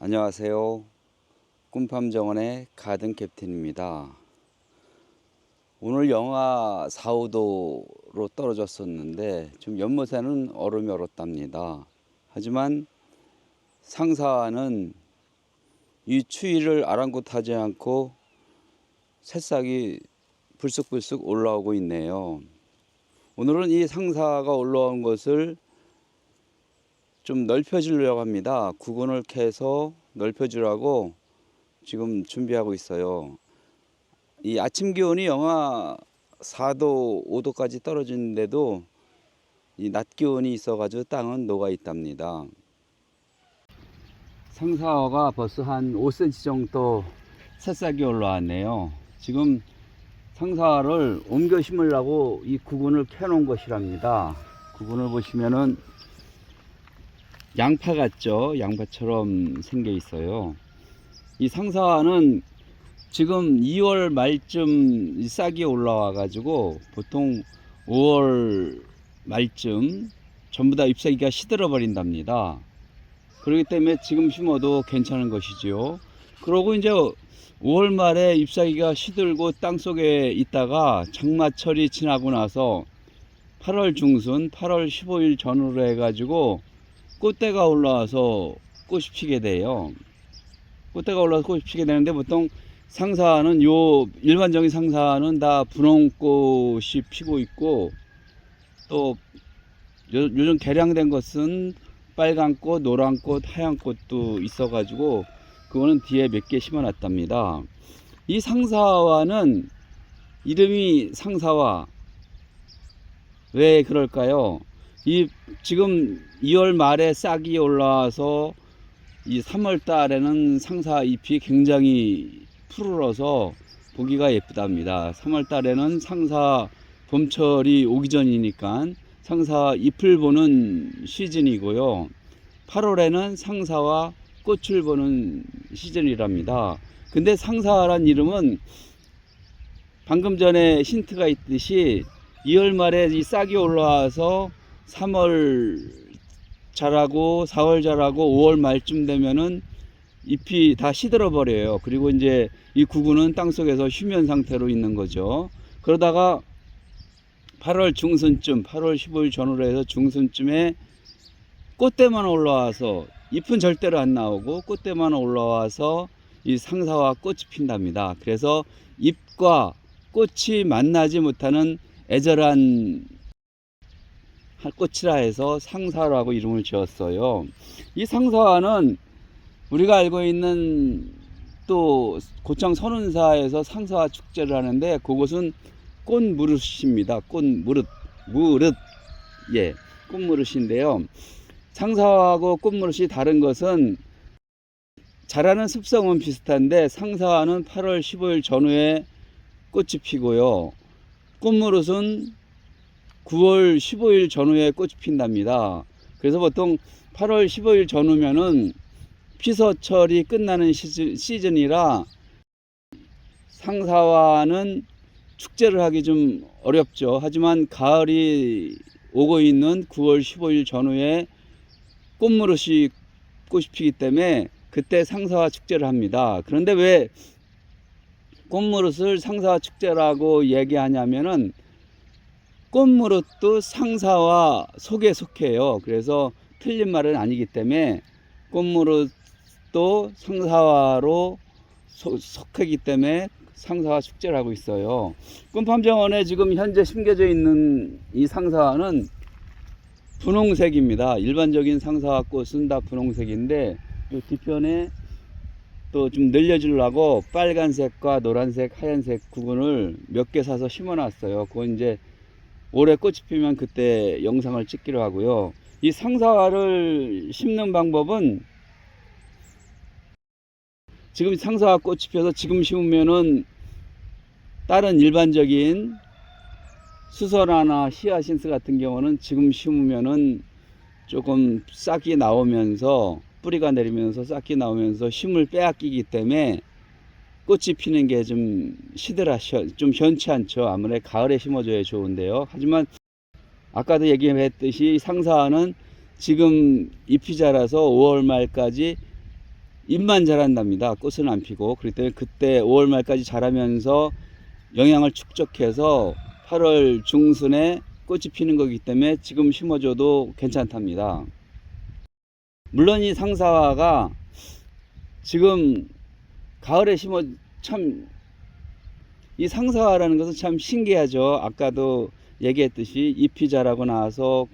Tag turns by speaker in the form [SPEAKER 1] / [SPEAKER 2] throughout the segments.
[SPEAKER 1] 안녕하세요. 꿈팜정원의 가든 캡틴입니다. 오늘 영하 4, 5도로 떨어졌었는데 좀 연못에는 얼음이 얼었답니다. 하지만 상사는 이 추위를 아랑곳하지 않고 새싹이 불쑥불쑥 올라오고 있네요. 오늘은 이 상사가 올라온 것을 좀 넓혀주려고 합니다. 구근을 캐서 넓혀주라고 지금 준비하고 있어요. 이 아침 기온이 영하 4도, 5도까지 떨어지는데도 이 낮 기온이 있어가지고 땅은 녹아 있답니다. 상사화가 벌써 한 5cm 정도 새싹이 올라왔네요. 지금 상사화를 옮겨 심으려고 이 구근을 캐놓은 것이랍니다. 구근을 보시면은 양파 같죠? 양파처럼 생겨 있어요. 이 상사화는 지금 2월 말쯤 싹이 올라와 가지고 보통 5월 말쯤 전부 다 잎사귀가 시들어 버린답니다. 그렇기 때문에 지금 심어도 괜찮은 것이지요. 그러고 이제 5월 말에 잎사귀가 시들고 땅속에 있다가 장마철이 지나고 나서 8월 중순 8월 15일 전후로 해 가지고 꽃대가 올라와서 꽃이 피게 돼요. 꽃대가 올라와서 꽃이 피게 되는데 보통 상사는 일반적인 상사는 다 분홍꽃이 피고 있고 또 요즘 개량된 것은 빨간 꽃, 노란 꽃, 하얀 꽃도 있어 가지고 그거는 뒤에 몇 개 심어 놨답니다. 이 상사화는 이름이 상사화, 왜 그럴까요? 지금 2월 말에 싹이 올라와서 이 3월 달에는 상사 잎이 굉장히 푸르러서 보기가 예쁘답니다. 3월 달에는 상사 봄철이 오기 전이니까 상사 잎을 보는 시즌이고요. 8월에는 상사와 꽃을 보는 시즌이랍니다. 근데 상사란 이름은 방금 전에 힌트가 있듯이 2월 말에 이 싹이 올라와서 3월 자라고 4월 자라고 5월 말쯤 되면은 잎이 다 시들어 버려요. 그리고 이제 이 구근은 땅속에서 휴면 상태로 있는 거죠. 그러다가 8월 중순쯤 8월 15일 전후로 해서 중순쯤에 꽃대만 올라와서 잎은 절대로 안 나오고 꽃대만 올라와서 이 상사와 꽃이 핀답니다. 그래서 잎과 꽃이 만나지 못하는 애절한 꽃이라 해서 상사라고 이름을 지었어요. 이 상사화는 우리가 알고 있는 또 고창 선운사에서 상사화 축제를 하는데 그곳은 꽃무릇입니다. 꽃무릇, 예, 꽃무릇인데요. 상사화하고 꽃무릇이 다른 것은 자라는 습성은 비슷한데 상사화는 8월 15일 전후에 꽃이 피고요. 꽃무릇은 9월 15일 전후에 꽃이 핀답니다. 그래서 보통 8월 15일 전후면은 피서철이 끝나는 시즌이라 상사화는 축제를 하기 좀 어렵죠. 하지만 가을이 오고 있는 9월 15일 전후에 꽃무릇이 꽃이 피기 때문에 그때 상사화 축제를 합니다. 그런데 왜 꽃무릇을 상사화 축제라고 얘기하냐면은 꽃무릇도 상사화 속에 속해요. 그래서 틀린 말은 아니기 때문에 꽃무릇도 상사화로 속하기 때문에 상사화 축제를 하고 있어요. 꿈팜정원에 지금 현재 심겨져 있는 이 상사화는 분홍색입니다. 일반적인 상사화 꽃은 다 분홍색인데 이 뒤편에 또 좀 늘려주려고 빨간색과 노란색, 하얀색 구근을 몇 개 사서 심어 놨어요. 그건 이제 올해 꽃이 피면 그때 영상을 찍기로 하고요. 이 상사화를 심는 방법은 지금 상사화 꽃이 피어서 지금 심으면은 다른 일반적인 수선화나 히아신스 같은 경우는 지금 심으면은 조금 싹이 나오면서 뿌리가 내리면서 싹이 나오면서 힘을 빼앗기기 때문에 꽃이 피는 게 좀 좀 현치 않죠. 아무래도 가을에 심어줘야 좋은데요. 하지만 아까도 얘기했듯이 상사화는 지금 잎이 자라서 5월 말까지 잎만 자란답니다. 꽃은 안 피고. 그렇기 때문에 그때 5월 말까지 자라면서 영양을 축적해서 8월 중순에 꽃이 피는 거기 때문에 지금 심어줘도 괜찮답니다. 물론 이 상사화가 지금 가을에 심어 참, 이 상사화라는 것은 참 신기하죠. 아까도 얘기했듯이 잎이 자라고 나서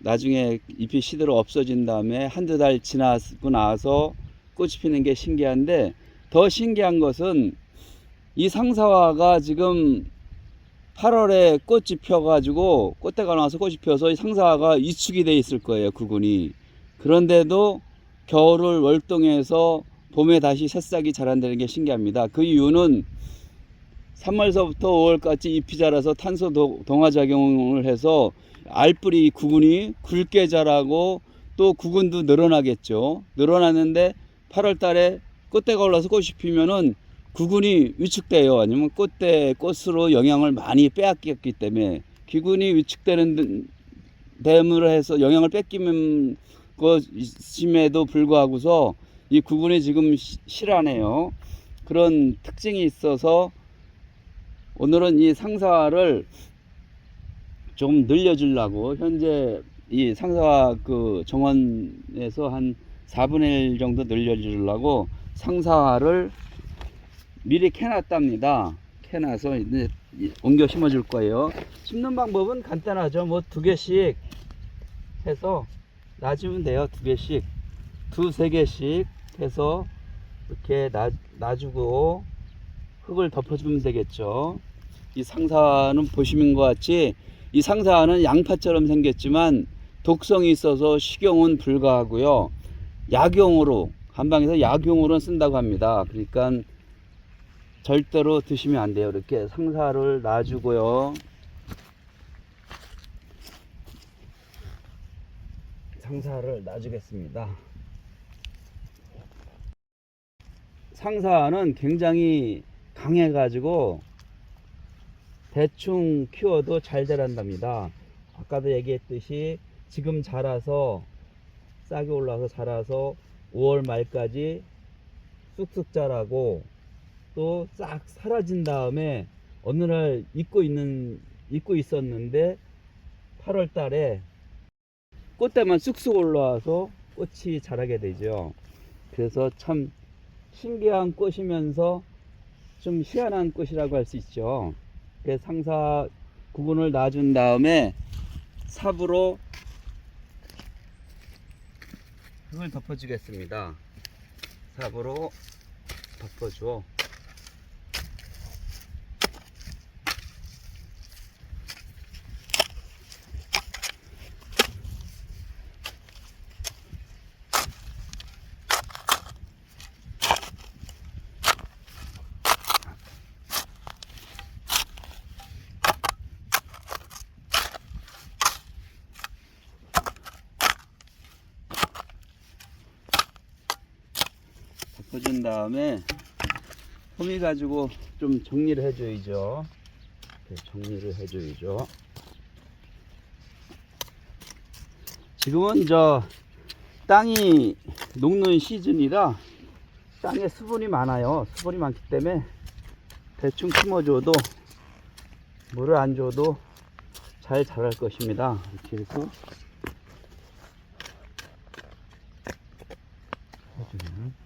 [SPEAKER 1] 나중에 잎이 시들어 없어진 다음에 한두 달 지나고 나서 꽃이 피는 게 신기한데, 더 신기한 것은 이 상사화가 지금 8월에 꽃이 펴가지고 꽃대가 나와서 꽃이 펴서 이 상사화가 위축이 돼 있을 거예요, 구근이. 그런데도 겨울을 월동해서 봄에 다시 새싹이 자란다는 게 신기합니다. 그 이유는 3월서부터 5월까지 잎이 자라서 탄소 동화작용을 해서 알뿌리 구근이 굵게 자라고 또 구근도 늘어나겠죠. 늘어났는데 8월 달에 꽃대가 올라서 꽃이 피면은 구근이 위축돼요. 아니면 꽃으로 영양을 많이 빼앗겼기 때문에 기근이 위축되는 댐으로 해서 영양을 뺏기는 것임에도 불구하고서 이 구근이 지금 실하네요. 그런 특징이 있어서 오늘은 이 상사화를 좀 늘려주려고, 현재 이 상사화 그 정원에서 한 4분의 1 정도 늘려주려고 상사화를 미리 캐놨답니다. 캐놔서 이제 옮겨 심어줄 거예요. 심는 방법은 간단하죠. 뭐 2개씩 해서 놔주면 돼요. 2개씩, 2-3개씩 해서 이렇게 놔주고 흙을 덮어주면 되겠죠. 이 상사화는 보시는 것 같이 이 상사화는 양파처럼 생겼지만 독성이 있어서 식용은 불가하고요. 약용으로, 한방에서 약용으로 쓴다고 합니다. 그러니까 절대로 드시면 안 돼요. 이렇게 상사를 놔주고요. 상사를 놔주겠습니다. 상사는 굉장히 강해가지고 대충 키워도 잘 자란답니다. 아까도 얘기했듯이 지금 자라서 싹이 올라서 자라서 5월 말까지 쑥쑥 자라고 또 싹 사라진 다음에 어느 날 잊고 있었는데 8월 달에 꽃대만 쑥쑥 올라와서 꽃이 자라게 되죠. 그래서 참 신기한 꽃이면서 좀 희한한 꽃이라고 할 수 있죠. 그래서 상사 구근을 놔준 다음에 삽으로 흙을 덮어주겠습니다. 삽으로 덮어줘. 덮어준 다음에 호미 가지고 좀 정리를 해줘야죠. 정리를 해줘야죠. 지금은 땅이 녹는 시즌이라 땅에 수분이 많아요. 수분이 많기 때문에 대충 심어줘도 물을 안 줘도 잘 자랄 것입니다. 이렇게 해서 해주면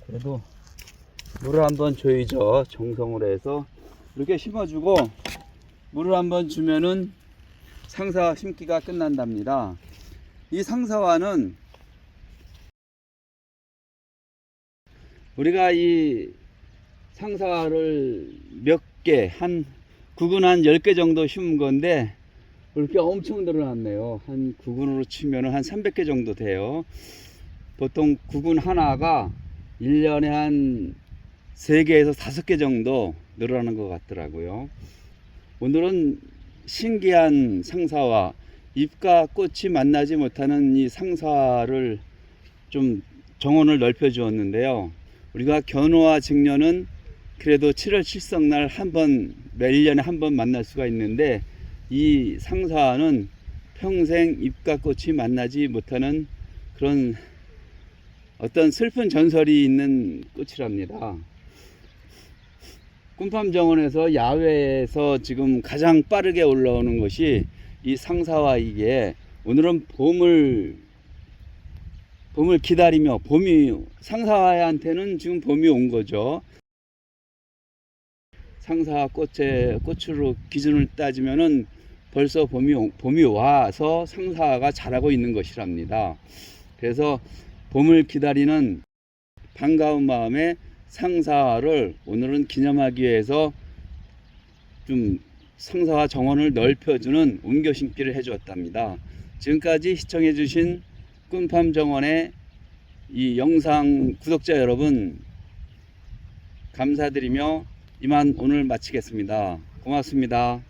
[SPEAKER 1] 그래도 물을 한번 줘야죠. 정성으로 해서 이렇게 심어주고 물을 한번 주면은 상사 심기가 끝난답니다. 이 상사화는 우리가 이 상사화를 몇 개, 구근 한 10개 정도 심은 건데 이렇게 엄청 늘어났네요. 한 구근으로 치면은 한 300개 정도 돼요. 보통 구근 하나가 1년에 한 3개에서 5개 정도 늘어나는 것 같더라고요. 오늘은 신기한 상사화, 잎과 꽃이 만나지 못하는 이 상사를 좀 정원을 넓혀 주었는데요. 우리가 견호와 직녀는 그래도 7월 칠성날 한 번, 매 1년에 한 번 만날 수가 있는데 이 상사는 평생 잎과 꽃이 만나지 못하는 그런 어떤 슬픈 전설이 있는 꽃이랍니다. 꿈팜정원에서 야외에서 지금 가장 빠르게 올라오는 것이 이 상사와 이게 오늘은 봄을 기다리며 상사한테는 지금 봄이 온 거죠. 상사 꽃으로 기준을 따지면은 벌써 봄이 와서 상사가 자라고 있는 것이랍니다. 그래서 봄을 기다리는 반가운 마음에 상사를 오늘은 기념하기 위해서 좀 상사와 정원을 넓혀주는 옮겨 심기를 해주었답니다. 지금까지 시청해주신 꿈팜정원의 이 영상 구독자 여러분 감사드리며 이만 오늘 마치겠습니다. 고맙습니다.